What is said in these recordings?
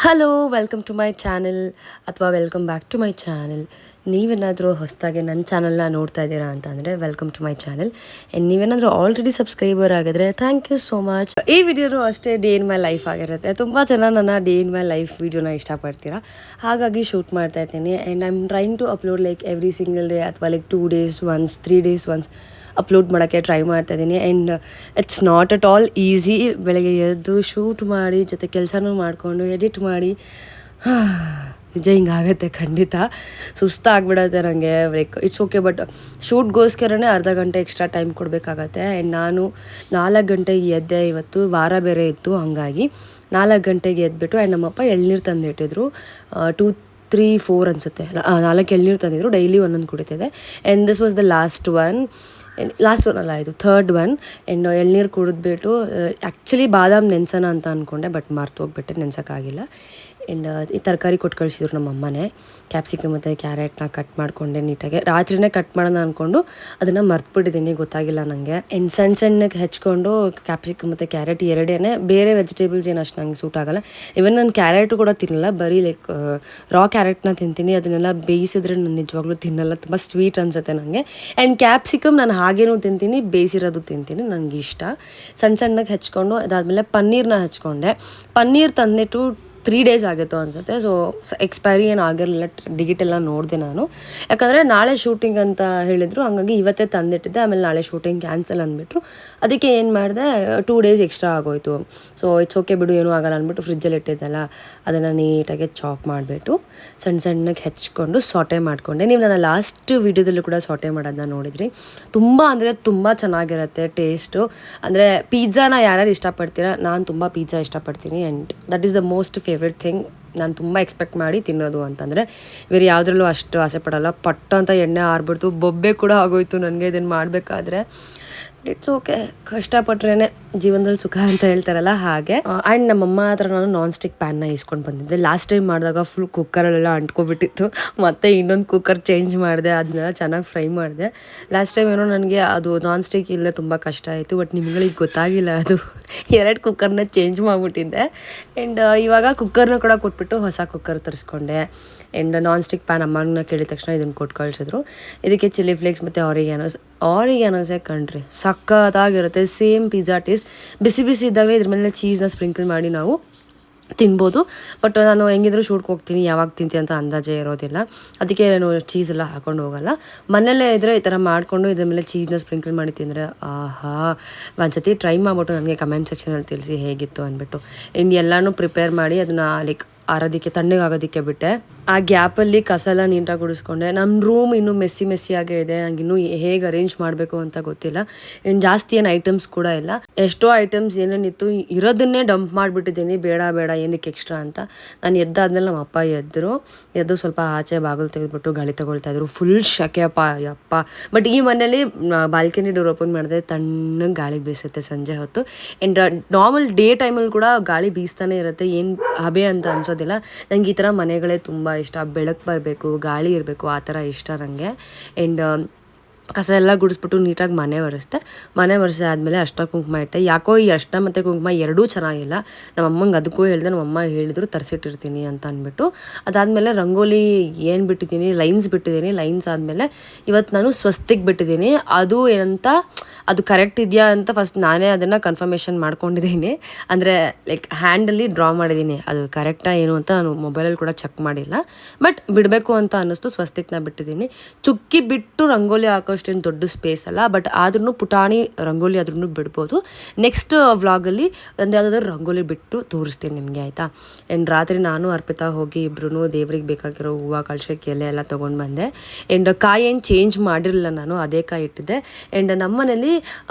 Hello welcome to my channel ಅಥವಾ welcome back to my channel. ನೀವೇನಾದರೂ ಹೊಸದಾಗಿ ನನ್ನ ಚಾನಲ್ನ ನೋಡ್ತಾ ಇದ್ದೀರಾ ಅಂತಂದರೆ welcome to my channel. And ನೀವೇನಾದರೂ ಆಲ್ರೆಡಿ ಸಬ್ಸ್ಕ್ರೈಬರ್ ಆಗಿದ್ರೆ ಥ್ಯಾಂಕ್ ಯು ಸೋ ಮಚ್. ಈ ವಿಡಿಯೋನು ಅಷ್ಟೇ ಡೇ ಇನ್ ಮೈ ಲೈಫ್ ಆಗಿರುತ್ತೆ. ತುಂಬ ಜನ ನನ್ನ ಡೇ ಇನ್ ಮೈ ಲೈಫ್ ವಿಡಿಯೋನ ಇಷ್ಟಪಡ್ತೀರಾ, ಹಾಗಾಗಿ ಶೂಟ್ ಮಾಡ್ತಾ ಇದ್ದೀನಿ. And I am trying to upload like every single day ಅಥವಾ like 2 days once 3 days once upload ಮಾಡೋಕ್ಕೆ ಟ್ರೈ ಮಾಡ್ತಾ ಇದ್ದೀನಿ. And it's not at all easy. ಬೆಳಗ್ಗೆ ಎದ್ದು ಶೂಟ್ ಮಾಡಿ ಜೊತೆ ಕೆಲಸನೂ ಮಾಡಿಕೊಂಡು ಎಡಿಟ್ ಮಾಡಿ ನಿಜ ಹಿಂಗಾಗತ್ತೆ, ಖಂಡಿತ ಸುಸ್ತಾಗ್ಬಿಡತ್ತೆ ನನಗೆ. ಲೈಕ್ ಇಟ್ಸ್ ಓಕೆ, ಬಟ್ ಶೂಟ್ಗೋಸ್ಕರನೇ ಅರ್ಧ ಗಂಟೆ ಎಕ್ಸ್ಟ್ರಾ ಟೈಮ್ ಕೊಡಬೇಕಾಗತ್ತೆ. ಆ್ಯಂಡ್ ನಾನು 4 ಗಂಟೆಗೆ ಎದ್ದೆ. ಇವತ್ತು ವಾರ ಬೇರೆ ಇತ್ತು, ಹಾಗಾಗಿ 4 ಗಂಟೆಗೆ ಎದ್ಬಿಟ್ಟು ಆ್ಯಂಡ್ ನಮ್ಮಪ್ಪ ಎಳ್ನೀರು ತಂದಿಟ್ಟಿದ್ರು. 2 3 4 ಅನಿಸುತ್ತೆ, 4 ಎಳ್ನೀರು ತಂದಿದ್ರು. ಡೈಲಿ ಒಂದೊಂದು ಕುಡಿತಿದೆ. And this was the last one ಅಲ್ಲ, ಇದು ಥರ್ಡ್ ಒನ್. ಆ್ಯಂಡ್ ಎಳ್ನೀರು ಕುಡಿದ್ಬಿಟ್ಟು ಆ್ಯಕ್ಚುಲಿ ಬಾದಾಮ್ ನೆನ್ಸೋಣ ಅಂತ ಅಂದ್ಕೊಂಡೆ, ಬಟ್ ಮರ್ತೋಗ್ಬಿಟ್ಟೆ, ನೆನ್ಸೋಕ್ಕಾಗಿಲ್ಲ. ಆ್ಯಂಡ್ ಈ ತರಕಾರಿ ಕೊಟ್ಟು ಕಳಿಸಿದ್ರು ನಮ್ಮ ಅಮ್ಮನೇ. ಕ್ಯಾಪ್ಸಿಕಮ್ ಮತ್ತು ಕ್ಯಾರೆಟ್ನ ಕಟ್ ಮಾಡಿಕೊಂಡೆ ನೀಟಾಗಿ. ರಾತ್ರಿನೇ ಕಟ್ ಮಾಡೋಣ ಅಂದ್ಕೊಂಡು ಅದನ್ನು ಮರ್ತ್ಬಿಟ್ಟಿದ್ದೀನಿ, ಗೊತ್ತಾಗಿಲ್ಲ ನನಗೆ. ಆ್ಯಂಡ್ ಸಣ್ಣಗೆ ಹೆಚ್ಕೊಂಡು ಕ್ಯಾಪ್ಸಿಕಮ್ ಮತ್ತು ಕ್ಯಾರೆಟ್ ಎರಡೇ, ಬೇರೆ ವೆಜಿಟೇಬಲ್ಸ್ ಏನು ಅಷ್ಟು ನಂಗೆ ಸೂಟ್ ಆಗೋಲ್ಲ. ಇವನ್ ನಾನು ಕ್ಯಾರೆಟು ಕೂಡ ತಿನ್ನಲ್ಲ, ಬರೀ ಲೈಕ್ ರಾ ಕ್ಯಾರೆಟ್ನ ತಿಂತೀನಿ. ಅದನ್ನೆಲ್ಲ ಬೇಯಿಸಿದ್ರೆ ನಾನು ನಿಜವಾಗ್ಲೂ ತಿನ್ನಲ್ಲ, ತುಂಬ ಸ್ವೀಟ್ ಅನಿಸುತ್ತೆ ನನಗೆ. ಆ್ಯಂಡ್ ಕ್ಯಾಪ್ಸಿಕಮ್ ನಾನು ಹಾಗೇನೂ ತಿಂತೀನಿ, ಬೇಯಿಸಿರೋದು ತಿಂತೀನಿ, ನನಗೆ ಇಷ್ಟ. ಸಣ್ಣಗೆ ಹೆಚ್ಕೊಂಡು ಅದಾದಮೇಲೆ ಪನ್ನೀರ್ನ ಹಚ್ಕೊಂಡೆ. ಪನ್ನೀರ್ ತಂದಿಟ್ಟು 3 days ಆಗಿತ್ತು ಅನಿಸುತ್ತೆ. ಸೊ ಎಕ್ಸ್ಪೈರಿ ಏನು ಆಗಿರಲಿಲ್ಲ, ಡಿಗಿಟೆಲ್ಲ ನೋಡಿದೆ ನಾನು. ಯಾಕಂದರೆ ನಾಳೆ ಶೂಟಿಂಗ್ ಅಂತ ಹೇಳಿದರು, ಹಂಗಾಗಿ ಇವತ್ತೇ ತಂದಿಟ್ಟಿದ್ದೆ. ಆಮೇಲೆ ನಾಳೆ ಶೂಟಿಂಗ್ ಕ್ಯಾನ್ಸಲ್ ಅಂದ್ಬಿಟ್ರು. ಅದಕ್ಕೆ ಏನು ಮಾಡಿದೆ, 2 days ಎಕ್ಸ್ಟ್ರಾ ಆಗೋಯಿತು. ಸೊ ಇಟ್ಸ್ ಓಕೆ ಬಿಡು, ಏನೂ ಆಗಲ್ಲ ಅಂದ್ಬಿಟ್ಟು ಫ್ರಿಜ್ಜಲ್ಲಿ ಇಟ್ಟಿದ್ದೆಲ್ಲ ಅದನ್ನು ನೀಟಾಗಿ ಚಾಪ್ ಮಾಡಿಬಿಟ್ಟು ಸಣ್ಣಗೆ ಹೆಚ್ಕೊಂಡು ಸಾಟೆ ಮಾಡಿಕೊಂಡೆ. ನೀವು ನನ್ನ ಲಾಸ್ಟ್ ವೀಡಿಯೋದಲ್ಲೂ ಕೂಡ ಸಾಟೆ ಮಾಡೋದನ್ನ ನೋಡಿದ್ರಿ. ತುಂಬ ಅಂದರೆ ತುಂಬ ಚೆನ್ನಾಗಿರುತ್ತೆ ಟೇಸ್ಟು. ಅಂದರೆ ಪಿಜ್ಜಾನ ಯಾರ್ಯಾರು ಇಷ್ಟಪಡ್ತೀರಾ, ನಾನು ತುಂಬ ಪಿಜ್ಜಾ ಇಷ್ಟಪಡ್ತೀನಿ. And that is the most favourite thing. ನಾನು ತುಂಬ ಎಕ್ಸ್ಪೆಕ್ಟ್ ಮಾಡಿ ತಿನ್ನೋದು ಅಂತಂದರೆ ಬೇರೆ ಯಾವುದ್ರಲ್ಲೂ ಅಷ್ಟು ಆಸೆ ಪಡೋಲ್ಲ. ಪಟ್ಟು ಅಂತ ಎಣ್ಣೆ ಆರ್ಬಿಡ್ತು, ಬೊಬ್ಬೆ ಕೂಡ ಆಗೋಯ್ತು ನನಗೆ ಇದನ್ನು ಮಾಡಬೇಕಾದ್ರೆ. ಇಟ್ಸ್ ಓಕೆ, ಕಷ್ಟಪಟ್ರೇ ಜೀವನದಲ್ಲಿ ಸುಖ ಅಂತ ಹೇಳ್ತಾರಲ್ಲ, ಹಾಗೆ. ಆ್ಯಂಡ್ ನಮ್ಮಮ್ಮ ಹತ್ರ ನಾನು ನಾನ್ ಸ್ಟಿಕ್ ಪ್ಯಾನ್ನ ಇಸ್ಕೊಂಡು ಬಂದಿದ್ದೆ. ಲಾಸ್ಟ್ ಟೈಮ್ ಮಾಡಿದಾಗ ಫುಲ್ ಕುಕ್ಕರಲ್ಲೆಲ್ಲ ಅಂಟ್ಕೊಬಿಟ್ಟಿತ್ತು. ಮತ್ತು ಇನ್ನೊಂದು ಕುಕ್ಕರ್ ಚೇಂಜ್ ಮಾಡಿದೆ, ಅದನ್ನೆಲ್ಲ ಚೆನ್ನಾಗಿ ಫ್ರೈ ಮಾಡಿದೆ. ಲಾಸ್ಟ್ ಟೈಮ್ ಏನೋ ನನಗೆ ಅದು ನಾನ್ ಸ್ಟಿಕ್ ಇಲ್ಲದೆ ತುಂಬ ಕಷ್ಟ ಆಯಿತು, ಬಟ್ ನಿಮ್ಗಳಿಗೆ ಗೊತ್ತಾಗಿಲ್ಲ, ಅದು 2 ಕುಕ್ಕರ್ನ ಚೇಂಜ್ ಮಾಡಿಬಿಟ್ಟಿದ್ದೆ. ಆ್ಯಂಡ್ ಇವಾಗ ಕುಕ್ಕರ್ನ ಕೂಡ ಕೊಟ್ಬಿಟ್ಟು ಹೊಸ ಕುಕ್ಕರ್ ತರಿಸ್ಕೊಂಡೆ. ಆ್ಯಂಡ್ ನಾನ್ ಸ್ಟಿಕ್ ಪ್ಯಾನ್ ಅಮ್ಮನ ಕೇಳಿದ ತಕ್ಷಣ ಇದನ್ನು ಕೊಟ್ಟು ಕಳಿಸಿದ್ರು. ಇದಕ್ಕೆ ಚಿಲ್ಲಿ ಫ್ಲೇಕ್ಸ್ ಮತ್ತು ಆರಿಗ್ಯಾನೋಸೇ ಕಣ್ರಿ, ಸಕ್ಕತ್ತಾಗಿರುತ್ತೆ. Same pizza taste. ಬಿಸಿ ಇದ್ದಾಗಲೇ ಇದ್ರ ಮೇಲೆ ಚೀಸ್ನ ಸ್ಪ್ರಿಂಕಲ್ ಮಾಡಿ ನಾವು ತಿನ್ಬೋದು. ಬಟ್ ನಾನು ಹೆಂಗಿದ್ರು ಶೂಟ್ಗೆ ಹೋಗ್ತೀನಿ, ಯಾವಾಗ ತಿಂತೀನಿ ಅಂತ ಅಂದಾಜೇ ಇರೋದಿಲ್ಲ, ಅದಕ್ಕೆ ನಾನು ಚೀಸೆಲ್ಲ ಹಾಕೊಂಡು ಹೋಗಲ್ಲ. ಮನೆಯಲ್ಲೇ ಇದ್ದರೆ ಈ ಥರ ಮಾಡಿಕೊಂಡು ಇದ್ರ ಮೇಲೆ ಚೀಸ್ನ ಸ್ಪ್ರಿಂಕಲ್ ಮಾಡಿ ತಿಂದರೆ ಆಹಾ. ಒಂದ್ಸತಿ ಟ್ರೈ ಮಾಡಿಬಿಟ್ಟು ನನಗೆ ಕಮೆಂಟ್ ಸೆಕ್ಷನಲ್ಲಿ ತಿಳಿಸಿ ಹೇಗಿತ್ತು ಅಂದ್ಬಿಟ್ಟು. ಇನ್ನು ಎಲ್ಲನೂ ಪ್ರಿಪೇರ್ ಮಾಡಿ ಅದನ್ನು ಲೈಕ್ ತಣ್ಣಗಾಗೋದಕ್ಕೆ ಬಿಟ್ಟೆ. ಆ ಗ್ಯಾಪಲ್ಲಿ ಕಸ ಎಲ್ಲ ನೀಟಾಗಿ ಗುಡಿಸ್ಕೊಂಡೆ. ನಮ್ಮ ರೂಮ್ ಇನ್ನೂ ಮೆಸ್ಸಿಯಾಗೇ ಇದೆ. ನಂಗೆ ಇನ್ನೂ ಹೇಗೆ ಅರೇಂಜ್ ಮಾಡಬೇಕು ಅಂತ ಗೊತ್ತಿಲ್ಲ. ಇನ್ನು ಜಾಸ್ತಿ ಏನು ಐಟಮ್ಸ್ ಕೂಡ ಇಲ್ಲ. ಎಷ್ಟೋ ಐಟಮ್ಸ್ ಏನೇನಿತ್ತು ಇರೋದನ್ನೇ ಡಂಪ್ ಮಾಡಿಬಿಟ್ಟಿದ್ದೀನಿ, ಬೇಡ ಏನಕ್ಕೆ ಎಕ್ಸ್ಟ್ರಾ ಅಂತ. ನಾನು ಎದ್ದಾದ್ಮೇಲೆ ನಮ್ಮ ಅಪ್ಪ ಎದ್ದು ಸ್ವಲ್ಪ ಆಚೆ ಬಾಗಿಲು ತೆಗೆದುಬಿಟ್ಟು ಗಾಳಿ ತಗೊಳ್ತಾಯಿದ್ರು. ಫುಲ್ ಶೆಕೆಯಪ್ಪ ಯಪ್ಪ. ಬಟ್ ಈ ಮನೇಲಿ ಬಾಲ್ಕನಿ ಡೋರ್ ಓಪನ್ ಮಾಡಿದ್ರೆ ತಣ್ಣಗೆ ಗಾಳಿ ಬೀಸುತ್ತೆ ಸಂಜೆ ಹೊತ್ತು. ಆ್ಯಂಡ್ ನಾರ್ಮಲ್ ಡೇ ಟೈಮಲ್ಲಿ ಕೂಡ ಗಾಳಿ ಬೀಸ್ತಾನೆ ಇರುತ್ತೆ, ಏನು ಹಬೆ ಅಂತ ಅನ್ಸೋದಿಲ್ಲ. ನಂಗೆ ಈ ಥರ ಮನೆಗಳೇ ತುಂಬ ಇಷ್ಟ. ಬೆಳಕು ಬರಬೇಕು, ಗಾಳಿ ಇರಬೇಕು, ಆ ಥರ ಇಷ್ಟ ನನಗೆ. ಆ್ಯಂಡ್ ಕಸ ಎಲ್ಲ ಗುಡಿಸ್ಬಿಟ್ಟು ನೀಟಾಗಿ ಮನೆ ಒರೆಸಿ ಆದಮೇಲೆ ಅರ್ಶಿನ ಕುಂಕುಮ ಇಟ್ಟೆ. ಯಾಕೋ ಈ ಅರ್ಶಿನ ಮತ್ತು ಕುಂಕುಮ ಎರಡೂ ಚೆನ್ನಾಗಿಲ್ಲ. ನಮ್ಮ ಅಮ್ಮಂಗೆ ಅದಕ್ಕೂ ಹೇಳಿದೆ, ನಮ್ಮಮ್ಮ ಹೇಳಿದ್ರು ತರಿಸಿಟ್ಟಿರ್ತೀನಿ ಅಂತ ಅಂದ್ಬಿಟ್ಟು. ಅದಾದಮೇಲೆ ರಂಗೋಲಿ ಏನು ಬಿಟ್ಟಿದ್ದೀನಿ, ಲೈನ್ಸ್ ಬಿಟ್ಟಿದ್ದೀನಿ. ಲೈನ್ಸ್ ಆದಮೇಲೆ ಇವತ್ತು ನಾನು ಸ್ವಸ್ತಿಕ್ ಬಿಟ್ಟಿದ್ದೀನಿ. ಅದು ಏನಂತ, ಅದು ಕರೆಕ್ಟ್ ಇದೆಯಾ ಅಂತ ಫಸ್ಟ್ ನಾನೇ ಅದನ್ನು ಕನ್ಫರ್ಮೇಷನ್ ಮಾಡ್ಕೊಂಡಿದ್ದೀನಿ. ಅಂದರೆ ಲೈಕ್ ಹ್ಯಾಂಡಲ್ಲಿ ಡ್ರಾ ಮಾಡಿದ್ದೀನಿ, ಅದು ಕರೆಕ್ಟಾ ಏನು ಅಂತ ನಾನು ಮೊಬೈಲಲ್ಲಿ ಕೂಡ ಚೆಕ್ ಮಾಡಿಲ್ಲ. ಬಟ್ ಬಿಡಬೇಕು ಅಂತ ಅನ್ನಿಸ್ತು, ಸ್ವಸ್ತಿಕ್ನ ಬಿಟ್ಟಿದ್ದೀನಿ. ಚುಕ್ಕಿ ಬಿಟ್ಟು ರಂಗೋಲಿ ಹಾಕೋಷ್ಟೇನು ದೊಡ್ಡ ಸ್ಪೇಸ್ ಅಲ್ಲ, ಬಟ್ ಆದ್ರೂ ಪುಟಾಣಿ ರಂಗೋಲಿ ಆದ್ರೂ ಬಿಡ್ಬೋದು. ನೆಕ್ಸ್ಟ್ ವ್ಲಾಗಲ್ಲಿ ಒಂದು ಯಾವುದಾದ್ರೂ ರಂಗೋಲಿ ಬಿಟ್ಟು ತೋರಿಸ್ತೀನಿ ನಿಮಗೆ, ಆಯಿತಾ. ಆ್ಯಂಡ್ ರಾತ್ರಿ ನಾನು ಅರ್ಪಿತಾ ಹೋಗಿ ಇಬ್ಬರೂ ದೇವ್ರಿಗೆ ಬೇಕಾಗಿರೋ ಹೂವು, ಕಳಶಕ್ಕೆ ಎಲೆ ಎಲ್ಲ ತೊಗೊಂಡು ಬಂದೆ. ಆ್ಯಂಡ್ ಕಾಯಿ ಏನು ಚೇಂಜ್ ಮಾಡಿರಲಿಲ್ಲ ನಾನು, ಅದೇ ಕಾಯಿ ಇಟ್ಟಿದ್ದೆ. ಆ್ಯಂಡ್ ನಮ್ಮನೇಲಿ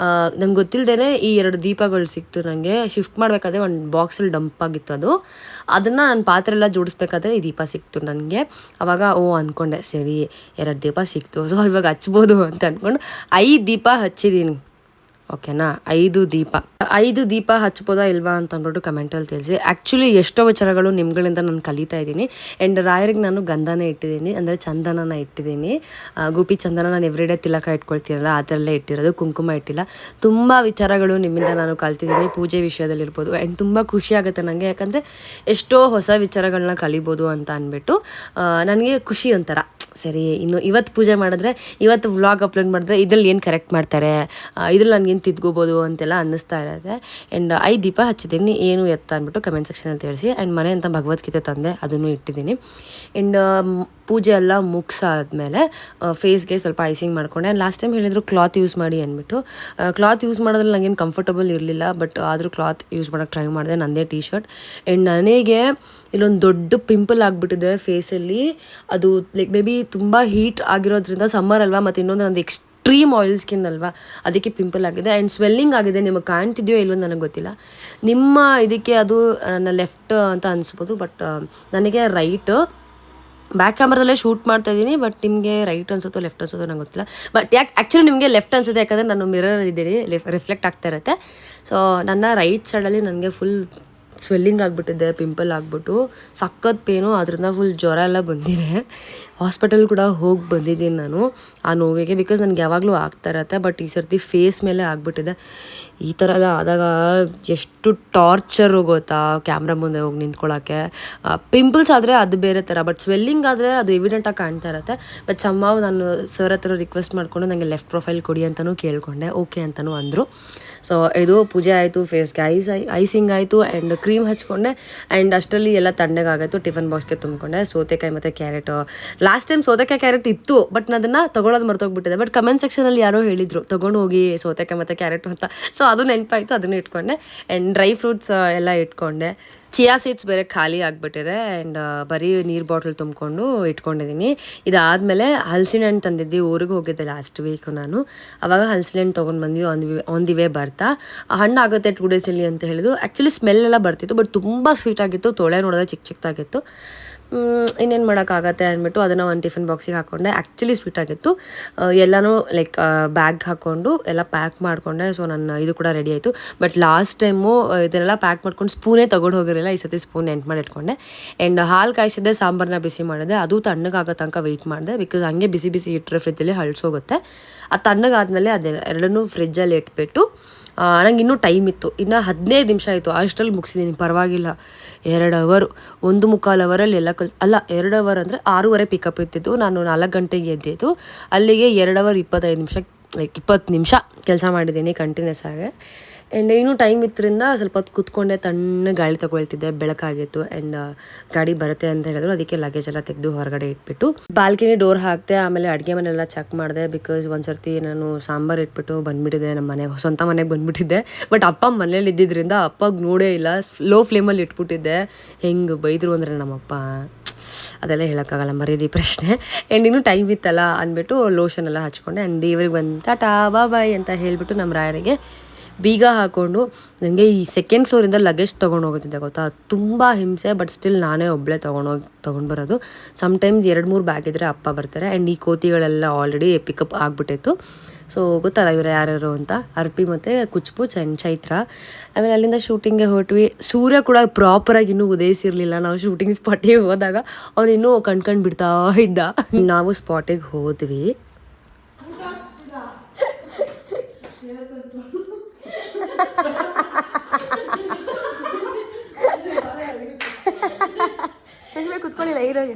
ನಂಗೆ ಗೊತ್ತಿಲ್ಲದೇ ಈ 2 ದೀಪಗಳು ಸಿಕ್ತು ನನಗೆ. ಶಿಫ್ಟ್ ಮಾಡಬೇಕಾದ್ರೆ ಒಂದು ಬಾಕ್ಸಲ್ಲಿ ಡಂಪ್ ಆಗಿತ್ತು ಅದು. ಅದನ್ನು ನಾನು ಪಾತ್ರೆ ಎಲ್ಲ ಜೋಡಿಸ್ಬೇಕಾದ್ರೆ ಈ ದೀಪ ಸಿಕ್ತು ನನಗೆ. ಆವಾಗ ಅಂದ್ಕೊಂಡೆ ಸರಿ 2 ದೀಪ ಸಿಕ್ತು, ಸೊ ಇವಾಗ ಹಚ್ಬೋದು ಅಂತ ಅಂದ್ಕೊಂಡು 5 ದೀಪ ಹಚ್ಚಿದ್ದೀನಿ. ಓಕೆನಾ. 5 ದೀಪ ಹಚ್ಬೋದಾ ಇಲ್ವಾ ಅಂತ ಅಂದ್ಬಿಟ್ಟು ಕಮೆಂಟಲ್ಲಿ ತಿಳಿಸಿ. ಆ್ಯಕ್ಚುಲಿ ಎಷ್ಟೋ ವಿಚಾರಗಳು ನಿಮ್ಗಳಿಂದ ನಾನು ಕಲಿತಾ ಇದ್ದೀನಿ. ಆ್ಯಂಡ್ ರಾಯರಿಗೆ ನಾನು ಗಂಧನೇ ಇಟ್ಟಿದ್ದೀನಿ, ಅಂದರೆ ಚಂದನನ ಇಟ್ಟಿದ್ದೀನಿ. ಗುಪಿ ಚಂದನ ನಾನು ಎವ್ರಿಡೇ ತಿಲಕ ಇಟ್ಕೊಳ್ತೀರಲ್ಲ ಆ ಥರಲ್ಲೇ ಇಟ್ಟಿರೋದು, ಕುಂಕುಮ ಇಟ್ಟಿಲ್ಲ. ತುಂಬ ವಿಚಾರಗಳು ನಿಮ್ಮಿಂದ ನಾನು ಕಲ್ತಿದ್ದೀನಿ, ಪೂಜೆ ವಿಷಯದಲ್ಲಿರ್ಬೋದು. ಆ್ಯಂಡ್ ತುಂಬ ಖುಷಿ ಆಗುತ್ತೆ ನನಗೆ, ಯಾಕಂದರೆ ಎಷ್ಟೋ ಹೊಸ ವಿಚಾರಗಳನ್ನ ಕಲಿಬೋದು ಅಂತ ಅಂದ್ಬಿಟ್ಟು ನನಗೆ ಖುಷಿ ಒಂಥರ. ಸರಿ, ಇನ್ನು ಇವತ್ತು ಪೂಜೆ ಮಾಡಿದ್ರೆ, ಇವತ್ತು ವ್ಲಾಗ್ ಅಪ್ಲೋಡ್ ಮಾಡಿದ್ರೆ ಇದ್ರಲ್ಲಿ ಏನು ಕರೆಕ್ಟ್ ಮಾಡ್ತಾರೆ, ಇದ್ರಲ್ಲಿ ನನಗೇನು ತಿದ್ಕೋಬೋದು ಅಂತೆಲ್ಲ ಅನ್ನಿಸ್ತಾ ಇರುತ್ತೆ. ಆ್ಯಂಡ್ 5 ದೀಪ ಹಚ್ಚಿದ್ದೀನಿ, ಏನು ಎತ್ತ ಅಂದ್ಬಿಟ್ಟು ಕಮೆಂಟ್ ಸೆಕ್ಷನಲ್ಲಿ ತಿಳಿಸಿ. ಆ್ಯಂಡ್ ಮನೆ ಅಂತ ಭಗವದ್ಗೀತೆ ತಂದೆ, ಅದನ್ನು ಇಟ್ಟಿದ್ದೀನಿ. ಆ್ಯಂಡ್ ಪೂಜೆ ಎಲ್ಲ ಮುಗಿಸಾದ್ಮೇಲೆ ಫೇಸ್ಗೆ ಸ್ವಲ್ಪ ಐಸಿಂಗ್ ಮಾಡಿಕೊಂಡೆ. ಆ್ಯಂಡ್ ಲಾಸ್ಟ್ ಟೈಮ್ ಹೇಳಿದ್ರು ಕ್ಲಾತ್ ಯೂಸ್ ಮಾಡಿ ಅಂದ್ಬಿಟ್ಟು. ಕ್ಲಾತ್ ಯೂಸ್ ಮಾಡೋದ್ರಲ್ಲಿ ನನಗೇನು ಕಂಫರ್ಟಬಲ್ ಇರಲಿಲ್ಲ, ಬಟ್ ಆದರೂ ಕ್ಲಾತ್ ಯೂಸ್ ಮಾಡೋಕ್ಕೆ ಟ್ರೈ ಮಾಡಿದೆ, ನನ್ನದೇ ಟೀ ಶರ್ಟ್. ಆ್ಯಂಡ್ ನನಗೆ ಇಲ್ಲೊಂದು ದೊಡ್ಡ ಪಿಂಪಲ್ ಆಗಿಬಿಟ್ಟಿದೆ ಫೇಸಲ್ಲಿ. ಅದು ಲೈಕ್ ಮೇಬಿ ತುಂಬ ಹೀಟ್ ಆಗಿರೋದ್ರಿಂದ, ಸಮ್ಮರ್ ಅಲ್ವಾ, ಮತ್ತು ಇನ್ನೊಂದು ನಂದು ಎಕ್ಸ್ಟ್ರೀಮ್ ಆಯಿಲ್ ಸ್ಕಿನ್ ಅಲ್ವಾ, ಅದಕ್ಕೆ ಪಿಂಪಲ್ ಆಗಿದೆ. ಆ್ಯಂಡ್ ಸ್ವೆಲ್ಲಿಂಗ್ ಆಗಿದೆ. ನಿಮಗೆ ಕಾಣ್ತಿದೆಯೋ ಇಲ್ವೋ ನನಗೆ ಗೊತ್ತಿಲ್ಲ, ನಿಮ್ಮ ಇದಕ್ಕೆ ಅದು ನನ್ನ ಲೆಫ್ಟ್ ಅಂತ ಅನಿಸ್ಬೋದು, ಬಟ್ ನನಗೆ ರೈಟ್. ಬ್ಯಾಕ್ ಕ್ಯಾಮ್ರಾದಲ್ಲೇ ಶೂಟ್ ಮಾಡ್ತಾ ಇದ್ದೀನಿ, ಬಟ್ ನಿಮಗೆ ರೈಟ್ ಅನ್ಸುತ್ತೋ ಲೆಫ್ಟ್ ಅನ್ಸುತ್ತೋ ನಂಗೆ ಗೊತ್ತಿಲ್ಲ. ಬಟ್ ಆ್ಯಕ್ಚುಲಿ ನಿಮಗೆ ಲೆಫ್ಟ್ ಅನ್ಸುತ್ತೆ, ಯಾಕಂದರೆ ನಾನು ಮಿರರ್ ಇದ್ದೀನಿ, ರಿಫ್ಲೆಕ್ಟ್ ಆಗ್ತಾ ಇರುತ್ತೆ. ಸೊ ನನ್ನ ರೈಟ್ ಸೈಡಲ್ಲಿ ನನಗೆ ಫುಲ್ ಸ್ವೆಲ್ಲಿಂಗ್ ಆಗಿಬಿಟ್ಟಿದೆ, ಪಿಂಪಲ್ ಆಗಿಬಿಟ್ಟು ಸಖತ್ ಪೇನು. ಅದರಿಂದ ಫುಲ್ ಜ್ವರ ಎಲ್ಲ ಬಂದಿದೆ. ಹಾಸ್ಪಿಟಲ್ ಕೂಡ ಹೋಗಿ ಬಂದಿದ್ದೀನಿ ನಾನು ಆ ನೋವಿಗೆ, ಬಿಕಾಸ್ ನನಗೆ ಯಾವಾಗಲೂ ಆಗ್ತಾ ಇರತ್ತೆ, ಬಟ್ ಈ ಸರ್ತಿ ಫೇಸ್ ಮೇಲೆ ಆಗಿಬಿಟ್ಟಿದೆ. ಈ ಥರ ಎಲ್ಲ ಆದಾಗ ಎಷ್ಟು ಟಾರ್ಚರು ಗೊತ್ತಾ, ಕ್ಯಾಮ್ರಾ ಮುಂದೆ ಹೋಗಿ ನಿಂತ್ಕೊಳ್ಳೋಕ್ಕೆ. ಪಿಂಪಲ್ಸ್ ಆದರೆ ಅದು ಬೇರೆ ಥರ, ಬಟ್ ಸ್ವೆಲ್ಲಿಂಗ್ ಆದರೆ ಅದು ಎವಿಡೆಂಟಾಗಿ ಕಾಣ್ತಾ ಇರುತ್ತೆ. ಬಟ್ ಸಮ್ಮಾವ್ ನಾನು ಸರ್ ಹತ್ರ ರಿಕ್ವೆಸ್ಟ್ ಮಾಡಿಕೊಂಡು ನನಗೆ ಲೆಫ್ಟ್ ಪ್ರೊಫೈಲ್ ಕೊಡಿ ಅಂತಲೂ ಕೇಳಿಕೊಂಡೆ, ಓಕೆ ಅಂತಲೂ ಅಂದರು. ಸೊ ಇದು ಪೂಜೆ ಆಯಿತು, ಫೇಸ್ಗೆ ಐಸಿಂಗ್ ಆಯಿತು, ಆ್ಯಂಡ್ ಕ್ರೀಮ್ ಹಚ್ಕೊಂಡೆ. ಆ್ಯಂಡ್ ಅಷ್ಟರಲ್ಲಿ ಎಲ್ಲ ತಣ್ಣಗಾಗಿತ್ತು. ಟಿಫನ್ ಬಾಕ್ಸ್ಗೆ ತುಂಬಿಕೊಂಡೆ ಸೌತೆಕಾಯಿ ಮತ್ತು ಕ್ಯಾರೆಟ್. ಲಾಸ್ಟ್ ಟೈಮ್ ಸೌತೆಕಾಯಿ ಕ್ಯಾರೆಟ್ ಇತ್ತು, ಬಟ್ ನಾನು ಅದನ್ನು ತೊಗೊಳೋದು ಮರ್ತೋಗ್ಬಿಟ್ಟಿದೆ. ಬಟ್ ಕಮೆಂಟ್ ಸೆಕ್ಷನಲ್ಲಿ ಯಾರೋ ಹೇಳಿದರು ತೊಗೊಂಡು ಹೋಗಿ ಸೌತೆಕಾಯಿ ಮತ್ತು ಕ್ಯಾರೆಟು ಅಂತ. ಸೊ ಅದು ನೆನಪಾಯಿತು, ಅದನ್ನು ಇಟ್ಕೊಂಡೆ. ಆ್ಯಂಡ್ ಡ್ರೈ ಫ್ರೂಟ್ಸ್ ಎಲ್ಲ ಇಟ್ಕೊಂಡೆ. ಚಿಯಾ ಸೀಡ್ಸ್ ಬೇರೆ ಖಾಲಿ ಆಗಿಬಿಟ್ಟಿದೆ. ಆ್ಯಂಡ್ ಬರೀ ನೀರು ಬಾಟ್ಲ್ ತುಂಬಿಕೊಂಡು ಇಟ್ಕೊಂಡಿದ್ದೀನಿ. ಇದಾದಮೇಲೆ ಹಲಸಿನ ಹಣ್ಣು ತಂದಿದ್ದೆ, ಊರಿಗೆ ಹೋಗಿದ್ದೆ ಲಾಸ್ಟ್ ವೀಕು ನಾನು. ಆವಾಗ ಹಲಸಿನ ಹಣ್ಣು ತೊಗೊಂಡು ಬಂದ್ವಿ. ಆನ್ ದಿ ವೇ ಬರ್ತಾ ಹಣ್ಣು ಆಗುತ್ತೆ 2 ಡೇಸಲ್ಲಿ ಅಂತ ಹೇಳಿದ್ರು. ಆ್ಯಕ್ಚುಲಿ ಸ್ಮೆಲ್ ಎಲ್ಲ ಬರ್ತಿತ್ತು, ಬಟ್ ತುಂಬ ಸ್ವೀಟಾಗಿತ್ತು. ತೊಳೆ ನೋಡಿದ್ರೆ ಚಿಕ್ಕ ಚಿಕ್ಕದಾಗಿತ್ತು. ಇನ್ನೇನು ಮಾಡೋಕ್ಕಾಗತ್ತೆ ಅಂದ್ಬಿಟ್ಟು ಅದನ್ನು ಒಂದು ಟಿಫಿನ್ ಬಾಕ್ಸಿಗೆ ಹಾಕ್ಕೊಂಡೆ. ಆ್ಯಕ್ಚುಲಿ ಸ್ವೀಟಾಗಿತ್ತು. ಎಲ್ಲನೂ ಲೈಕ್ ಬ್ಯಾಗ್ ಹಾಕ್ಕೊಂಡು ಎಲ್ಲ ಪ್ಯಾಕ್ ಮಾಡಿಕೊಂಡೆ. ಸೊ ನನ್ನ ಇದು ಕೂಡ ರೆಡಿ ಆಯಿತು. ಬಟ್ ಲಾಸ್ಟ್ ಟೈಮು ಇದನ್ನೆಲ್ಲ ಪ್ಯಾಕ್ ಮಾಡ್ಕೊಂಡು ಸ್ಪೂನೇ ತೊಗೊಂಡು ಹೋಗಿರಲಿಲ್ಲ. ಈ ಸತಿ ಸ್ಪೂನ್ ನೆಂಟು ಮಾಡಿ ಇಟ್ಕೊಂಡೆ. ಆ್ಯಂಡ್ ಹಾಲು ಕಾಯಿಸಿದ್ದೆ, ಸಾಂಬಾರನ್ನ ಬಿಸಿ ಮಾಡಿದೆ. ಅದು ತಣ್ಣಗಾಗೋ ತನಕ ವೆಯ್ಟ್ ಮಾಡಿದೆ, ಬಿಕಾಸ್ ಹಂಗೆ ಬಿಸಿ ಬಿಸಿ ಇಟ್ಟರೆ ಫ್ರಿಜ್ಜಲ್ಲಿ ಹಳ್ಸೋಗುತ್ತೆ. ಅದು ತಣ್ಣಗಾದ್ಮೇಲೆ ಎರಡನ್ನೂ ಫ್ರಿಜ್ಜಲ್ಲಿ ಇಟ್ಬಿಟ್ಟು ನಂಗೆ ಇನ್ನೂ ಟೈಮ್ ಇತ್ತು, ಇನ್ನು 15 ನಿಮಿಷ ಆಯಿತು, ಅಷ್ಟರಲ್ಲಿ ಮುಗಿಸಿದ್ದೀನಿ. ಪರವಾಗಿಲ್ಲ, 2 ಅವರ್, 1.25 ಅವರಲ್ಲಿ ಎಲ್ಲ ಅಲ್ಲ 2 ಅವರ್ ಅಂದರೆ 6:30 ಪಿಕಪ್ ಇರ್ತಿತ್ತು. ನಾನು 4 ಗಂಟೆಗೆ ಎದ್ದಿದ್ದು. ಅಲ್ಲಿಗೆ 2 ಅವರ್ 25 ನಿಮಿಷ, ಲೈಕ್ 20 ನಿಮಿಷ ಕೆಲಸ ಮಾಡಿದ್ದೀನಿ ಕಂಟಿನ್ಯೂಸ್ ಆಗಿ. ಆ್ಯಂಡ್ ಇನ್ನೂ ಟೈಮ್ ಇದ್ದರಿಂದ ಸ್ವಲ್ಪ ಹೊತ್ತು ಕೂತ್ಕೊಂಡೆ, ತಣ್ಣ ಗಾಳಿ ತೊಗೊಳ್ತಿದ್ದೆ. ಬೆಳಕಾಗಿತ್ತು. ಆ್ಯಂಡ್ ಗಾಡಿ ಬರುತ್ತೆ ಅಂತ ಹೇಳಿದ್ರು, ಅದಕ್ಕೆ ಲಗೇಜ್ ಎಲ್ಲ ತೆಗೆದು ಹೊರಗಡೆ ಇಟ್ಬಿಟ್ಟು ಬಾಲ್ಕನಿ ಡೋರ್ ಹಾಕ್ತೆ. ಆಮೇಲೆ ಅಡುಗೆ ಮನೆಲ್ಲ ಚೆಕ್ ಮಾಡಿದೆ, ಬಿಕಾಸ್ ಒಂದು ಸರ್ತಿ ನಾನು ಸಾಂಬಾರು ಇಟ್ಬಿಟ್ಟು ಬಂದುಬಿಟ್ಟಿದ್ದೆ, ನಮ್ಮ ಮನೆ ಸ್ವಂತ ಮನೆಗೆ ಬಂದುಬಿಟ್ಟಿದ್ದೆ. ಬಟ್ ಅಪ್ಪ ಮನೇಲಿ ಇದ್ದಿದ್ದರಿಂದ ಅಪ್ಪಗೆ ನೋಡೇ ಇಲ್ಲ, ಲೋ ಫ್ಲೇಮಲ್ಲಿ ಇಟ್ಬಿಟ್ಟಿದ್ದೆ. ಹೆಂಗೆ ಬೈದರು ಅಂದರೆ ನಮ್ಮಪ್ಪ, ಅದೆಲ್ಲ ಹೇಳೋಕ್ಕಾಗಲ್ಲ, ಮರ್ಯಾದೆ ಪ್ರಶ್ನೆ. ಆ್ಯಂಡ್ ಇನ್ನೂ ಟೈಮ್ ಇತ್ತಲ್ಲ ಅಂದ್ಬಿಟ್ಟು ಲೋಷನ್ ಎಲ್ಲ ಹಚ್ಕೊಂಡೆ. ಆ್ಯಂಡ್ ದೇವ್ರಿಗೆ ಬಂದು ಟಾಟಾ ಬಾಯ್ ಅಂತ ಹೇಳಿಬಿಟ್ಟು ನಮ್ಮ ರಾಯರಿಗೆ ಬೀಗ ಹಾಕ್ಕೊಂಡು ನನಗೆ ಈ 2nd ಫ್ಲೋರಿಂದ ಲಗೇಜ್ ತೊಗೊಂಡು ಹೋಗುತ್ತಿದ್ದೆ ಗೊತ್ತಾ, ತುಂಬ ಹಿಂಸೆ. ಬಟ್ ಸ್ಟಿಲ್ ನಾನೇ ಒಬ್ಬಳೇ ತೊಗೊಂಡು ಬರೋದು. ಸಮ್ಟೈಮ್ಸ್ 2-3 ಬ್ಯಾಗ್ ಇದ್ದರೆ ಅಪ್ಪ ಬರ್ತಾರೆ. ಆ್ಯಂಡ್ ಈ ಕೋತಿಗಳೆಲ್ಲ ಆಲ್ರೆಡಿ ಪಿಕಪ್ ಆಗಿಬಿಟ್ಟಿತ್ತು. ಸೊ ಗೊತ್ತಲ್ಲ ಇವರು ಯಾರ್ಯಾರು ಅಂತ, ಅರ್ಪಿ ಮತ್ತು ಕುಚ್ಪುಚ್ ಆ್ಯಂಡ್ ಚೈತ್ರ. ಆಮೇಲೆ ಅಲ್ಲಿಂದ ಶೂಟಿಂಗ್ಗೆ ಹೊರಟ್ವಿ. ಸೂರ್ಯ ಕೂಡ ಪ್ರಾಪರಾಗಿ ಇನ್ನೂ ಉದಯಿಸಿರಲಿಲ್ಲ. ನಾವು ಶೂಟಿಂಗ್ ಸ್ಪಾಟಿಗೆ ಹೋದಾಗ ಅವ್ನು ಇನ್ನೂ ಕಣ್ಕಂಡು ಬಿಡ್ತಾ ಇದ್ದ. ನಾವು ಸ್ಪಾಟಿಗೆ ಹೋದ್ವಿ. ಕುತ್ಕೊಳ್ಳಿಲ್ಲ ಹೀರೋಗೆ.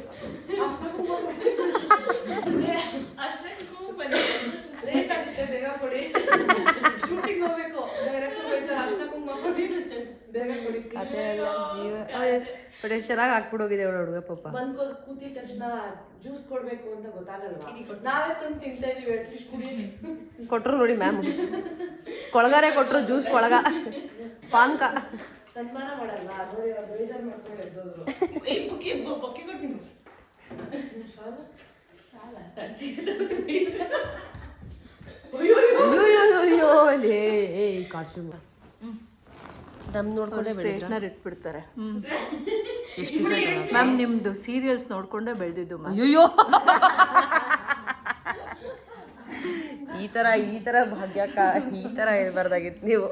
ಚೆನ್ನಾಗಿ ಹಾಕ್ಬಿಡೋಗಿದೆ ಹುಡುಗ ಪಾಪ. ಕೂತಿದ ತಕ್ಷಣ ಜ್ಯೂಸ್ ಕೊಡ್ಬೇಕು ಅಂತ ಗೊತ್ತಾಗಲ್ವಾ, ನಾವೇ ತಂದು ತಿಂತಾ ಇದೀವಿ. ಅಟ್ಲೀಸ್ಟ್ ಕುಡಿಯಲಿ ಕೊಟ್ರು ನೋಡಿ ಮ್ಯಾಮ್, ಕೊಳಗಾರೆ ಕೊಟ್ರು ಜ್ಯೂಸ್, ಕೊಳಗ ಪಾನ್ಕ ಸನ್ಮಾನ ಮಾಡಲ್ವಾ ನೋಡಿ. ಅವ್ರು ಬೇಜಾರು ಮಾಡ್ಕೊಂಡು ಎದ್ದೋದ್ರು. ಬೊಕ್ಕೆ ಕೊಡ್ತೀನಿ. ಕಾಸ್ಟ್ಯೂಮ್ ನಮ್ ನೋಡ್ಕೊಂಡೆ ಸ್ಟ್ರೇಟ್ನರ್ ಇಟ್ಬಿಡ್ತಾರೆ. ಎಷ್ಟು ದಿವಸ ಮ್ಯಾಮ್ ನಿಮ್ದು ಸೀರಿಯಲ್ಸ್ ನೋಡ್ಕೊಂಡೆ ಬೆಳೆದಿದ್ದು. ಅಯ್ಯೋ ಈ ಥರ ಭಾಗ್ಯಕ್ಕ ಈ ಥರ ಹೇಳ್ಬಾರ್ದಾಗಿತ್ತು ನೀವು.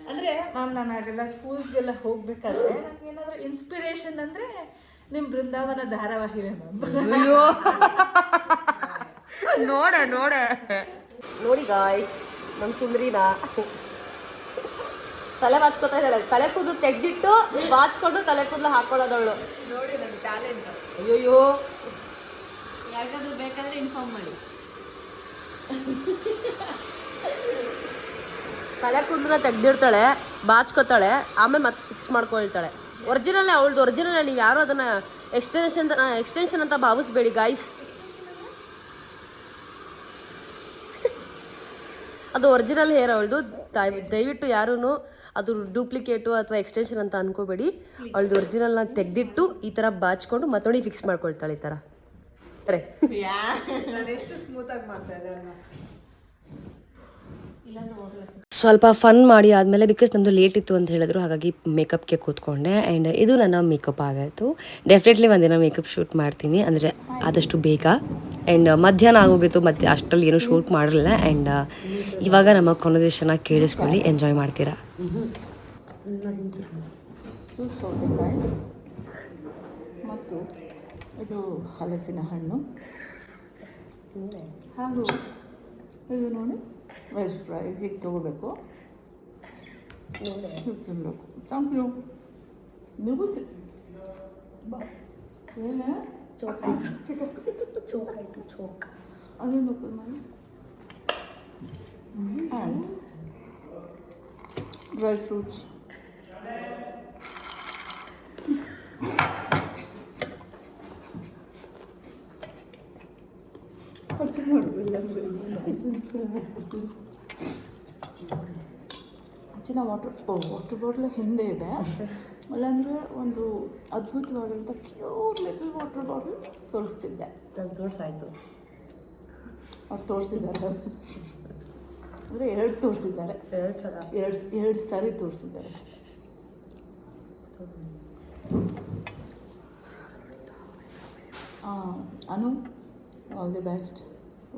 ಅಂದರೆ ಮ್ಯಾಮ್ ನಾನು ಆಗೆಲ್ಲ ಸ್ಕೂಲ್ಸ್ಗೆಲ್ಲ ಹೋಗ್ಬೇಕಾದ್ರೆ ನನಗೆ ಏನಾದರೂ ಇನ್ಸ್ಪಿರೇಷನ್ ಅಂದರೆ ನಿಮ್ಮ ಬೃಂದಾವನ ಧಾರಾವಾಹಿನೇ ಮ್ಯಾಮ್. ಅಯ್ಯೋ ನೋಡಿ ಗಾಯ್ಸ್ ನಮ್ಮ ಸುಂದ್ರಿನ ತಲೆ ಬಾಚ್ಕೊತಾ ಇದ್ದಾಳೆ. ತಲೆ ಕೂದಲು ತೆಗ್ದಿಟ್ಟು ಬಾಚ್ಕೊಂಡು ತಲೆ ಕೂದಲು ಹಾಕೊಳ್ಳೋದವಳು. ನೋಡಿ ನನ್ನ ಟ್ಯಾಲೆಂಟ್. ಅಯ್ಯೋಯ್ಯೋ ಯಾರಿಗಾದ್ರೂ ಬೇಕಾದರೆ ಇನ್ಫಾರ್ಮ್ ಮಾಡಿ. ತಲೆ ಕೂದಲನ್ನ ತೆಗ್ದಿಡ್ತಾಳೆ, ಬಾಚ್ಕೋತಾಳೆ, ಆಮೇಲೆ ಮತ್ತೆ ಫಿಕ್ಸ್ ಮಾಡ್ಕೊಳ್ತಾಳೆ. ಒರಿಜಿನಲ್ ಅವಳದು ಒರಿಜಿನಲ್. ನೀವು ಯಾರು ಅದನ್ನ ಎಕ್ಸ್ಟೆನ್ಷನ್ ಅಂತ ಭಾವಿಸ್ಬೇಡಿ ಗಾಯ್ಸ್. ಅದು ಒರಿಜಿನಲ್ ಹೇರ್ ಅವಳದು. ದಯವಿಟ್ಟು ಯಾರೂ ಅದು ಡೂಪ್ಲಿಕೇಟು ಅಥವಾ ಎಕ್ಸ್ಟೆನ್ಷನ್ ಅಂತ ಅನ್ಕೋಬೇಡಿ. ಅವಳದು ಒರಿಜಿನಲ್ನ ತೆಗೆದಿಟ್ಟು ಈ ಥರ ಬಾಚ್ಕೊಂಡು ಮತ್ತೊಂದು ಫಿಕ್ಸ್ ಮಾಡ್ಕೊಳ್ತಾಳೆ ಈ ಥರ. ನಾನು ಎಷ್ಟು ಸ್ಮೂತಾಗಿ ಮಾಡ್ತಾ ಇದ್ದೆ. ಸ್ವಲ್ಪ ಫನ್ ಮಾಡಿ ಆದಮೇಲೆ, ಬಿಕಾಸ್ ನಮ್ಮದು ಲೇಟ್ ಇತ್ತು ಅಂತ ಹೇಳಿದ್ರು, ಹಾಗಾಗಿ ಮೇಕಪ್ಗೆ ಕೂತ್ಕೊಂಡೆ. ಆ್ಯಂಡ್ ಇದು ನನ್ನ ಮೇಕಪ್ ಆಗಾಯಿತು. ಡೆಫಿನೆಟ್ಲಿ ಒಂದಿನ ಮೇಕಪ್ ಶೂಟ್ ಮಾಡ್ತೀನಿ, ಅಂದರೆ ಆದಷ್ಟು ಬೇಗ. ಆ್ಯಂಡ್ ಮಧ್ಯಾಹ್ನ ಆಗೋಗಿತ್ತು, ಮತ್ತೆ ಅಷ್ಟರಲ್ಲಿ ಏನೂ ಶೂಟ್ ಮಾಡಿರಲಿಲ್ಲ. ಆ್ಯಂಡ್ ಇವಾಗ ನಮ್ಮ ಕಾನ್ವರ್ಸೇಷನ್ನ ಕೇಳಿಸ್ಕೊಳ್ಳಿ, ಎಂಜಾಯ್ ಮಾಡ್ತೀರಾ. ಸೌತೆಕಾಯಿ ಮತ್ತು ಇದು ಹಲಸಿನ ಹಣ್ಣು ಹಾಗೂ ಇದು ನೋಡಿ ವೆಜ್ ಫ್ರೈ. ಹೀಗೆ ತೊಗೋಬೇಕು, ತಿನ್ನಬೇಕು. Thank you. ನೀವು ಏನೇ ಚೋಕ್ ಅದೇನು ಓಪನ್ ಮಾಡಿ. And dry fruits. ಚಿನ್ನ ವಾಟರ್ ಬಾಟ್ಲ್ ಹಿಂದೆ ಇದೆ, ಅಲ್ಲಾಂದರೆ ಒಂದು ಅದ್ಭುತವಾದಂಥ ಕ್ಯೂಟ್ ಲಿಟಲ್ ವಾಟರ್ ಬಾಟಲ್ ತೋರಿಸ್ತಿದ್ದೆ. ತೋರಿಸಾಯ್ತು, ಅವ್ರು ತೋರಿಸಿದ್ದಾರೆ ಅಂದರೆ 2 ತೋರಿಸಿದ್ದಾರೆ, 2 ಸಾರಿ ತೋರಿಸಿದ್ದಾರೆ. ಅನು ಆಲ್ ದಿ ಬೆಸ್ಟ್,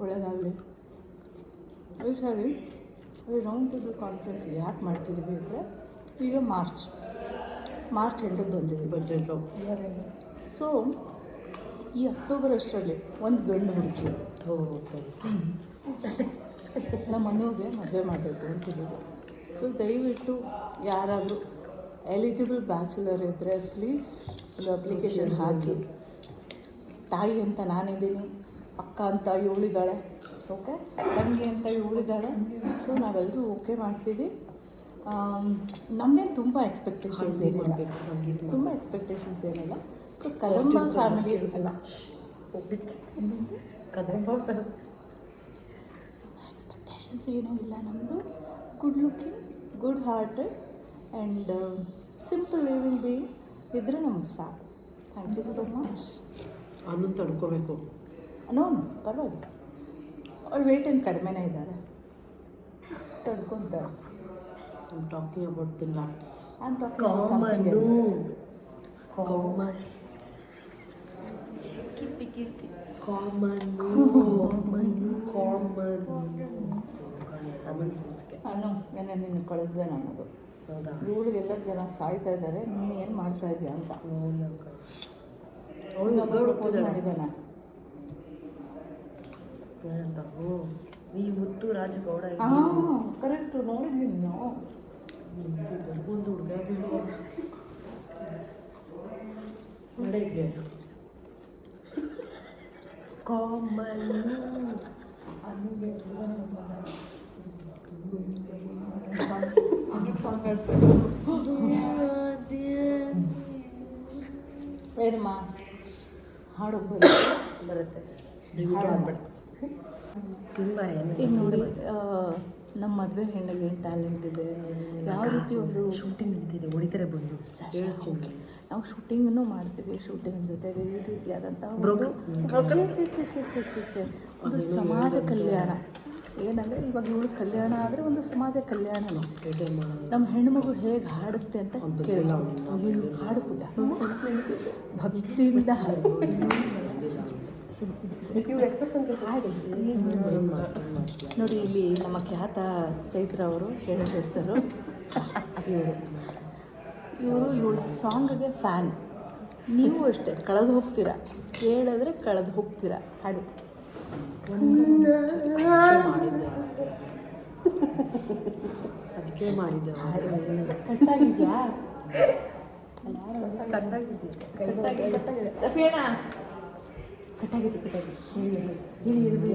ಒಳ್ಳೆಯದಾಗಲಿ. ಈ ಸಾರಿ ರೌಂಡ್ ಟೇಬಲ್ ಕಾನ್ಫರೆನ್ಸ್ ಯಾಕೆ ಮಾಡ್ತಿದ್ದೀವಿ ಅಂದರೆ, ಈಗ ಮಾರ್ಚ್ ಎಂಡಿಗೆ ಬಂದಿದ್ದೀವಿ ಬಜೆಟು. ಸೊ ಈ ಅಕ್ಟೋಬರ್ ಅಷ್ಟರಲ್ಲಿ ಒಂದು ಗಂಡು ಹುಡುಕಿ ನಮ್ಮ ಮನೆಗೆ ಮದುವೆ ಮಾಡಬೇಕು ಅಂತಿದ್ದೀವಿ. ಸೊ ದಯವಿಟ್ಟು ಯಾರಾದರೂ ಎಲಿಜಿಬಲ್ ಬ್ಯಾಚುಲರ್ ಇದ್ದರೆ ಪ್ಲೀಸ್ ಒಂದು ಅಪ್ಲಿಕೇಶನ್ ಹಾಕಿ. ತಾಯಿ ಅಂತ ನಾನಿದ್ದೀನಿ, ಅಕ್ಕ ಅಂತ ಇವಳಿದ್ದಾಳೆ, ಓಕೆ, ತಂಗಿ ಅಂತ ಇವಳಿದ್ದಾಳೆ. ಸೊ ನಾವೆಲ್ಲರೂ ಓಕೆ ಮಾಡ್ತೀವಿ. ನಮ್ಮದೇನು ತುಂಬ ಎಕ್ಸ್ಪೆಕ್ಟೇಷನ್ಸ್ ಏನಿಲ್ಲ. ಸೊ ಕದಂಬ ಫ್ಯಾಮಿಲಿ ಅಲ್ಲ, ಎಕ್ಸ್ಪೆಕ್ಟೇಷನ್ಸ್ ಏನೂ ಇಲ್ಲ ನಮ್ಮದು. Good looking, good hearted and simple living being ಇದ್ದರೆ ನಮ್ಗೆ ಸಾಕು. Thank you so much. ಅನ್ನು ತಡ್ಕೋಬೇಕು. ಪರವಾಗಿಲ್ಲ, ಅವ್ರು ವೇಟ್ ಏನು ಕಡಿಮೆನೇ ಇದ್ದಾರೆ, ತಡ್ಕೊತಾರೆ. I'm talking about the nuts. I'm talking about something else. Common. ಏನೇ ನಿನ್ನ ಕಳಿಸ್ದೆ ನನ್ನದು. ಇವಳಿಗೆಲ್ಲ ಜನ ಸಾಯ್ತಾ ಇದ್ದಾರೆ, ನೀನು ಏನು ಮಾಡ್ತಾ ಇದೆಯಾ ಅಂತ. ಪ್ರಪೋಸ್ ಮಾಡಿದ್ದಾನೆ. ಈ ಮುತ್ತು ರಾಜಗೌಡ ಕರೆಕ್ಟು, ನೋಡಿದ್ದೀನಿ ನಾವು. ಒಂದು ಹುಡುಗ ನಡೆಗೆ ಏನಮ್ಮ ಹಾಡು ಬರುತ್ತೆ. ಈಗ ನೋಡಿ, ನಮ್ಮ ಮದುವೆ ಹೆಣ್ಣಿಗೆ ಏನು ಟ್ಯಾಲೆಂಟ್ ಇದೆ, ಯಾವ ರೀತಿ ಒಂದು ಶೂಟಿಂಗ್ ನಡೀತಿದೆ, ಹೊಡಿತಾರೆ ಬಂದು. ನಾವು ಶೂಟಿಂಗನ್ನು ಮಾಡ್ತೀವಿ, ಶೂಟಿಂಗ್ ಜೊತೆಗೆ ಈ ರೀತಿಯಾದಂಥ ಒಂದು ಸಮಾಜ ಕಲ್ಯಾಣ. ಏನಂದರೆ ಇವಾಗ ಇವಳು ಕಲ್ಯಾಣ ಆದರೆ ಒಂದು ಸಮಾಜ ಕಲ್ಯಾಣನೂ. ನಮ್ಮ ಹೆಣ್ಮಗು ಹೇಗೆ ಹಾಡುತ್ತೆ ಅಂತ ಕೇಳಿಸ್ಕೊಂಡು ಹಾಡು ಕೂಡ ಭಕ್ತಿಯಿಂದ ಹಾಡು. ನೋಡಿ ಇಲ್ಲಿ ನಮ್ಮ ಖ್ಯಾತ ಚೈತ್ರ ಅವರು ಹೇಳಿದ ಹೆಸರು ಇವರು ಇವಳ ಸಾಂಗ್ಗೆ ಫ್ಯಾನ್. ನೀವು ಅಷ್ಟೇ ಕಳೆದು ಹೋಗ್ತೀರಾ, ಕೇಳಿದ್ರೆ ಕಳೆದು ಹೋಗ್ತೀರಾ. ಹಾಡು ಅದಕ್ಕೆ ಮಾಡಿದ್ದೆ. ಕಟ್ಟಾಗಿದ್ಯಾ? ಸಫಿಯಣ್ಣ ಕಟ್ಟಾಗಿದೆ.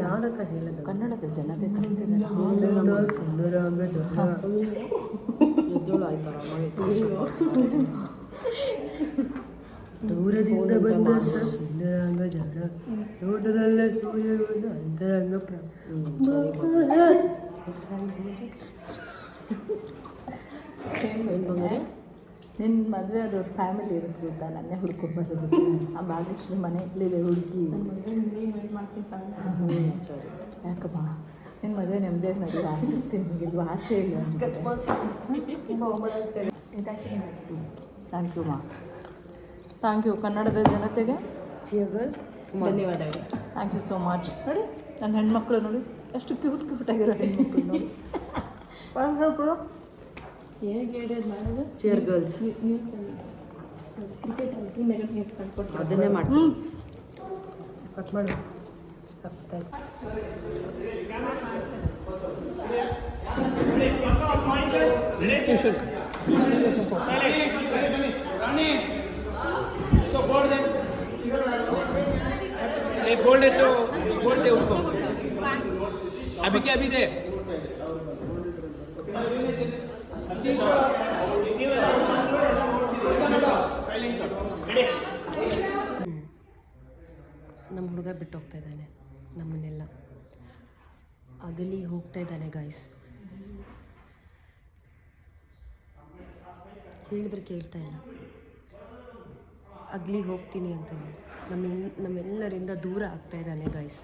ಯಾವುದಕ್ಕ ಹೇಳೋದು? ಕನ್ನಡದ ಜನತೆ ಕಲಿತಿದ್ದಾರೆ. ಸುಂದರಾಂಗ ದೂರದಿಂದ ಬಂದಂತ ಸುಂದರಾಂಗ ಜಗ, ನೋಟದಲ್ಲೇ ಸೂರ್ಯಗೊಂದು ಅಂತರಂಗ ನಿನ್ನ ಮದುವೆ ಅದು ಫ್ಯಾಮಿಲಿ ಇರುತ್ತೆ ಗೊತ್ತಾ, ನನ್ನೇ ಹುಡ್ಕೊಂಬರೋದು. ಆ ಭಾಗ್ಯಶ್ರೀ ಮನೆಯಲ್ಲಿದೆ ಹುಡುಗಿ. ಯಾಕಮ್ಮ ನಿನ್ನ ಮದುವೆ ನೆಮ್ಮದಿ ನಡೆಯುವ ಆಸಕ್ತಿ ನಿಮಗೆ ಇದು ಆಸೆ ಇಲ್ಲ? ಥ್ಯಾಂಕ್ ಯು ಮಾ, ಥ್ಯಾಂಕ್ ಯು ಕನ್ನಡದ ಜನತೆಗೆ ಧನ್ಯವಾದಗಳು. Thank you so much. ನೋಡಿ ನನ್ನ ಹೆಣ್ಮಕ್ಳು ನೋಡಿ ಎಷ್ಟು ಕ್ಯೂಟಾಗಿರೋ ಹೆಣ್ಮಕ್ಳು ನೋಡಿ. ಹೇಗೆ ಹೇಳೋದು ಮಾಡೋದು? ಚೇರ್ ಗರ್ಲ್ಸ್ ಅದನ್ನೇ ಮಾಡ್ತೀನಿ. ಕಟ್ ಮಾಡು. ಥ್ಯಾಂಕ್ಸ್. उसको बोल दे, बोल दे तो बोल दे उसको अभी के अभी दे। ನಮ್ಮ ಹುಡುಗ ಬಿಟ್ಟು ಹೋಗ್ತಾ ಇದ್ದಾನೆ, ನಮ್ಮನ್ನೆಲ್ಲ ಅಗಲಿ ಹೋಗ್ತಾ ಇದ್ದಾನೆ ಗೈಸ್. ಹೇಳಿದ್ರೆ ಕೇಳ್ತಾ ಇಲ್ಲ, ಅಗ್ಲಿ ಹೋಗ್ತೀನಿ ಅಂತ ನಮ್ಮೆಲ್ಲರಿಂದ ದೂರ ಆಗ್ತಾ ಇದ್ದಾನೆ ಗೈಸ್.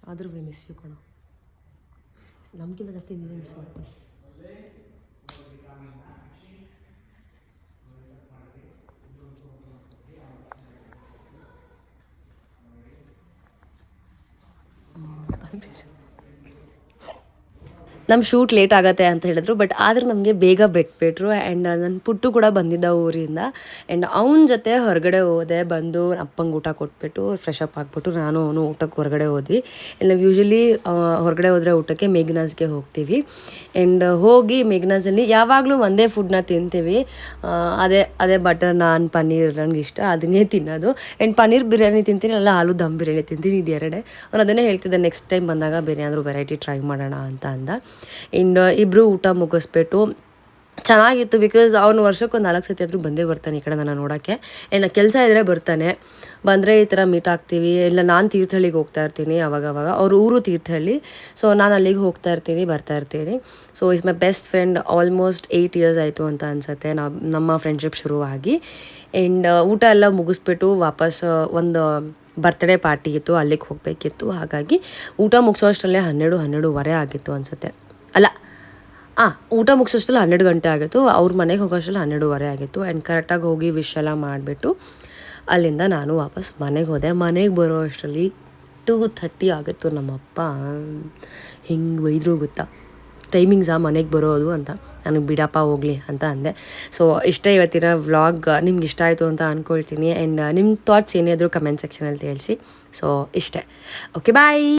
ಆದರೂ ವಿ ಮಿಸ್ ಯು ಕಣೋ. ನಮಗಿಂತ ಜಾಸ್ತಿ ನೀವೇ ಮಿಸ್ ಮಾಡ್ತೀನಿ. ನಮ್ಮ ಶೂಟ್ ಲೇಟ್ ಆಗತ್ತೆ ಅಂತ ಹೇಳಿದ್ರು, ಬಟ್ ಆದ್ರೆ ನಮಗೆ ಬೇಗ ಬಿಟ್ಬಿಟ್ರು. ಆ್ಯಂಡ್ ನನ್ನ ಪುಟ್ಟು ಕೂಡ ಬಂದಿದ್ದ ಊರಿಂದ. ಆ್ಯಂಡ್ ಅವನ ಜೊತೆ ಹೊರಗಡೆ ಹೋದೆ. ಬಂದು ಅಪ್ಪಂಗೆ ಊಟ ಕೊಟ್ಬಿಟ್ಟು ಫ್ರೆಶ್ ಅಪ್ ಆಗಿಬಿಟ್ಟು ನಾನು ಅವನು ಊಟಕ್ಕೆ ಹೊರಗಡೆ ಹೋದ್ವಿ. ಆ್ಯಂಡ್ ನಾವು ಯೂಶ್ವಲಿ ಹೊರಗಡೆ ಹೋದರೆ ಊಟಕ್ಕೆ ಮೇಘ್ನಾಸ್ಗೆ ಹೋಗ್ತೀವಿ. ಆ್ಯಂಡ್ ಹೋಗಿ ಮೇಘ್ನಾಸಲ್ಲಿ ಯಾವಾಗಲೂ ಒಂದೇ ಫುಡ್ನ ತಿಂತೀವಿ. ಅದೇ ಬಟರ್ ನಾನ್, ಪನ್ನೀರ್ ನನಗೆ ಇಷ್ಟ, ಅದನ್ನೇ ತಿನ್ನೋದು. ಆ್ಯಂಡ್ ಪನ್ನೀರ್ ಬಿರಿಯಾನಿ ತಿಂತೀನಿ, ಅಲ್ಲ ಆಲೂ ದಮ್ ಬಿರಿಯಾನಿ ತಿಂತೀನಿ, ಇದು ಎರಡೇ. ಅವ್ನು ಅದನ್ನೇ ಹೇಳ್ತಿದ್ದೆ, ನೆಕ್ಸ್ಟ್ ಟೈಮ್ ಬಂದಾಗ ಬೇರೆ ಏನಾದರೂ ವೆರೈಟಿ ಟ್ರೈ ಮಾಡೋಣ ಅಂತ ಅಂದ. ಇನ್ನು ಇಬ್ಬರು ಊಟ ಮುಗಿಸ್ಬಿಟ್ಟು ಚೆನ್ನಾಗಿತ್ತು. ಬಿಕಾಸ್ ಅವ್ನು ವರ್ಷಕ್ಕೊಂದು 4 ಸತಿ ಆದರೂ ಬಂದೇ ಬರ್ತಾನೆ ಈ ಕಡೆ ನನ್ನ ನೋಡೋಕ್ಕೆ. ಏನ ಕೆಲಸ ಇದ್ದರೆ ಬರ್ತಾನೆ. ಬಂದರೆ ಈ ಥರ ಮೀಟ್ ಆಗ್ತೀವಿ. ಇಲ್ಲ ನಾನು ತೀರ್ಥಹಳ್ಳಿಗೆ ಹೋಗ್ತಾ ಇರ್ತೀನಿ ಅವಾಗವಾಗ, ಅವ್ರ ಊರು ತೀರ್ಥಹಳ್ಳಿ. ಸೊ ನಾನು ಅಲ್ಲಿಗೆ ಹೋಗ್ತಾ ಇರ್ತೀನಿ, ಬರ್ತಾ ಇರ್ತೀನಿ. So is my best friend. Almost 8 years ಆಯಿತು ಅಂತ ಅನಿಸುತ್ತೆ ನಮ್ಮ ಫ್ರೆಂಡ್ಶಿಪ್ ಶುರುವಾಗಿ. ಆ್ಯಂಡ್ ಊಟ ಎಲ್ಲ ಮುಗಿಸ್ಬಿಟ್ಟು ವಾಪಸ್ ಒಂದು ಬರ್ತ್ಡೇ ಪಾರ್ಟಿ ಇತ್ತು, ಅಲ್ಲಿಗೆ ಹೋಗಬೇಕಿತ್ತು. ಹಾಗಾಗಿ ಊಟ ಮುಗಿಸೋಷ್ಟರಲ್ಲೇ 12:30 ಆಗಿತ್ತು ಅನಿಸುತ್ತೆ. ಅಲ್ಲ ಊಟ ಮುಗಿಸೋಷ್ಟರಲ್ಲಿ 12 ಗಂಟೆ ಆಗಿತ್ತು. ಅವ್ರ ಮನೆಗೆ ಹೋಗೋಷ್ಟರಲ್ಲಿ 12:30 ಆಗಿತ್ತು. ಆ್ಯಂಡ್ ಕರೆಕ್ಟಾಗಿ ಹೋಗಿ ವಿಶ್ ಎಲ್ಲ ಮಾಡಿಬಿಟ್ಟು ಅಲ್ಲಿಂದ ನಾನು ವಾಪಸ್ ಮನೆಗೆ ಹೋದೆ. ಮನೆಗೆ ಬರೋ ಅಷ್ಟರಲ್ಲಿ 2:30 ಆಗಿತ್ತು. ನಮ್ಮಪ್ಪ ಹಿಂಗೆ ಬೈದ್ರು ಗೊತ್ತಾ, ಟೈಮಿಂಗ್ಸಾ ಮನೆಗೆ ಬರೋದು ಅಂತ. ನನಗೆ ಬಿಡಪ್ಪ ಹೋಗಲಿ ಅಂತ ಅಂದೆ. ಸೊ ಇಷ್ಟೇ ಇವತ್ತಿನ ವ್ಲಾಗ್. ನಿಮ್ಗೆ ಇಷ್ಟ ಆಯಿತು ಅಂತ ಅಂದ್ಕೊಳ್ತೀನಿ. ಆ್ಯಂಡ್ ನಿಮ್ಮ ಥಾಟ್ಸ್ ಏನೇ ಇದ್ರೂ ಕಮೆಂಟ್ ಸೆಕ್ಷನಲ್ಲಿ ತಿಳಿಸಿ. ಸೊ ಇಷ್ಟೇ. ಓಕೆ ಬಾಯ್.